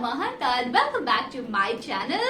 Mahant and welcome back to my channel.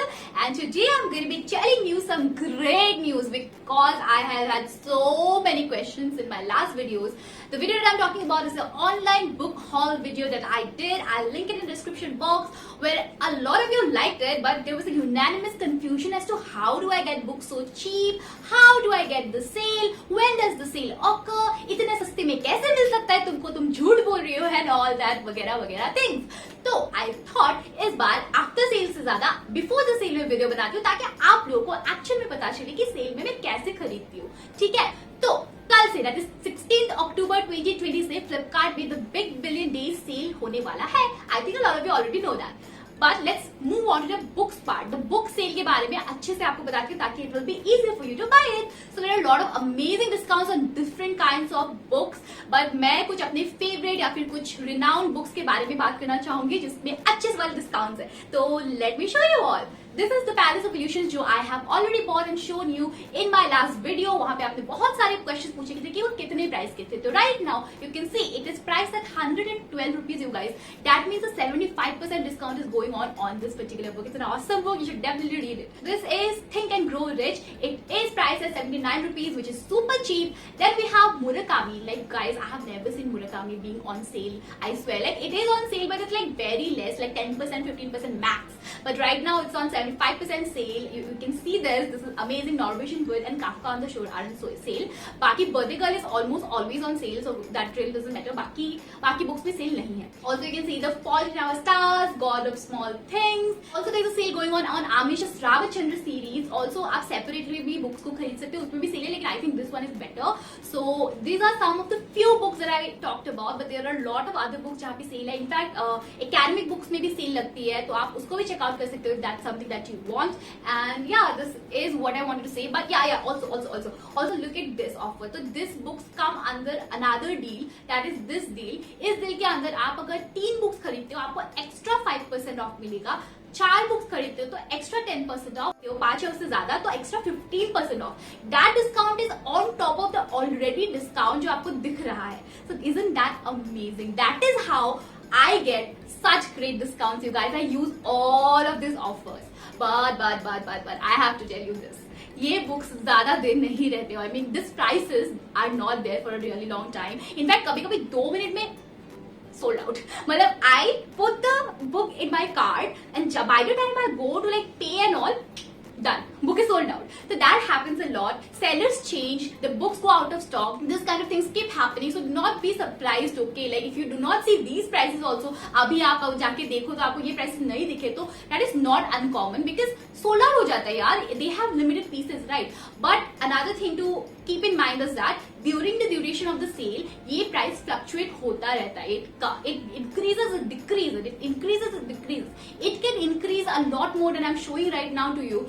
And today I'm going to be telling you some great news because I have had so many questions in my last videos. The video that I'm talking about is the online book haul video that I did. I'll link it in the description box, where a lot of you liked it, but there was a unanimous confusion as to how do I get books so cheap, how do I get the sale, when does the sale occur, इतने सस्ते में कैसे मिल सकता है तुमको, तुम झूठ बोल रही हो, and all that वगैरह वगैरह things. तो I thought इस बार आफ्टर सेल से ज्यादा बिफोर द सेल में वीडियो बनाती हूँ ताकि आप लोगों को एक्चुअल में पता चले कि सेल में मैं कैसे खरीदती हूँ. ठीक है, तो कल से दैट इज 16 अक्टूबर 2020 से फ्लिपकार्ट में the big billion days cell होने वाला है. I think a lot of you already know that. But let's move on to the books part. The book sale के बारे में अच्छे से आपको बताती हूँ ताकि it will be easier for you to buy it. So there are a lot of amazing discounts on different kinds of books. But मैं कुछ अपने favorite या फिर कुछ renowned books के बारे में बात करना चाहूंगी जिसमें अच्छे से वाले discounts है. तो let me show you all. This is the Palace of Illusions जो I have already bought and shown you in my last video. वहाँ पे आपने बहुत सारे questions पूछे थे कि वो कितने प्राइस के थे. तो right now you can see it is priced at 112 rupees, you guys. That means a 75% discount is going on this particular book. It's an awesome book. You should definitely read it. This is Think and Grow Rich. It is priced at 79 rupees, which is super cheap. Then we have Murakami. Like guys, I have never seen Murakami being on sale. I swear, like it is on sale, but it's like very less, like 10%, 15% max. But right now it's on 75% sale. You can see this. This is amazing. Norwegian Wood and Kafka on the Shore are on sale. बाकी Birthday Girl is almost always on sale, so that really doesn't matter. बाकी books में sale नहीं है. Also you can see The Fault in Our Stars, God of Small Things. Also there is a sale going on Amish's Ravichandra series. Also आप separately भी books को खरीद सकते हो, उसमें भी sale है, लेकिन I think this one is better. So these are some of the few books that I talked about, but there are a lot of other books जहाँ पे sale है. In fact academic books में भी sale लगती है, तो आप उसको भी check out कर सकते हो if that's something that you want. And yeah, this is what I wanted to say. But yeah, also look at this offer. So this books come under another deal, that is this deal. इस deal के अंदर आप अगर 3 books खरीदते हो आपको extra 5% of मिलेगा. 4 books खरीदते हो तो एक्स्ट्रा 10% ऑफ, 5 या उससे ज्यादा तो extra 15% of. That discount is on top of the already discount जो आपको दिख रहा है. सो isn't that amazing? That is how I get such great discounts, you guys. I use all of these offers. But I have to tell you this. ये books ज्यादा दिन नहीं रहते. I mean, these prices are not there for a really long time. In fact, कभी-कभी 2 minute में sold out. मतलब I put the book in my cart and by the time I go to like pay and all, done. Book is sold out. So that happens a lot. Sellers change. The books go out of stock. This kind of things keep happening. So do not be surprised. Okay, like if you do not see these prices also, अभी आप जाके देखो तो आपको ये prices नहीं दिखे तो that is not uncommon because sold out हो जाता है यार. They have limited pieces, right? But another thing to keep in mind is that during the duration of the sale, ये price fluctuate होता रहता है. It increases and decreases. It increases and decreases. It can increase a lot more than I'm showing right now to you.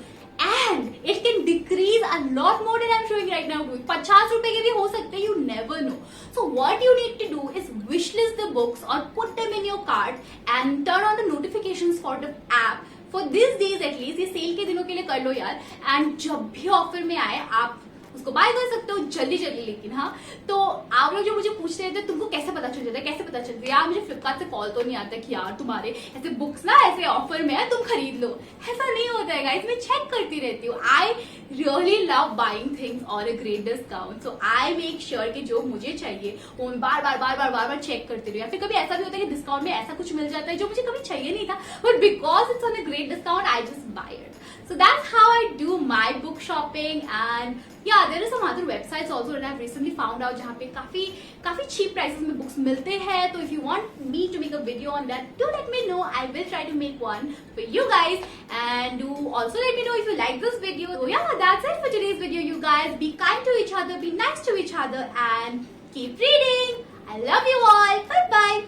And it can decrease a lot more than I'm showing right now to you. 50 रुपए के भी हो सकते हैं. You never know. So what you need to do is wishlist the books or put them in your cart and turn on the notifications for the app. For these days at least, ये cell के दिनों के लिए कर लो यार. And जब भी offer में आए आप उसको बाय कर सकते हो जल्दी. लेकिन हाँ, तो आप लोग जो मुझे पूछ रहे थे तुमको कैसे पता चल जाता है, कैसे पता चलता है यार, मुझे फ्लिपकार्ट से कॉल तो नहीं आता कि यार तुम्हारे ऐसे बुक्स ना ऐसे ऑफर में है तुम खरीद लो. ऐसा नहीं होता है गाइस. मैं चेक करती रहती हूँ. I really love buying things और a great discount. So I make sure कि जो मुझे चाहिए वो मैं बार चेक करती रहूँ. या फिर कभी ऐसा भी होता है कि डिस्काउंट में ऐसा कुछ मिल जाता है जो मुझे कभी चाहिए नहीं था, but because it's on a great discount I just by it. So that's how I do my book shopping. And yeah, there are some other websites also that I've recently found out जहाँ पे काफी cheap prices में books मिलते हैं. तो if you want me to make a video on that, do let me know. I will try to make one for you guys. And do also let me know if you like this video. So yeah, that's it for today's video, you guys. Be kind to each other, be nice to each other, and keep reading. I love you all. Bye bye.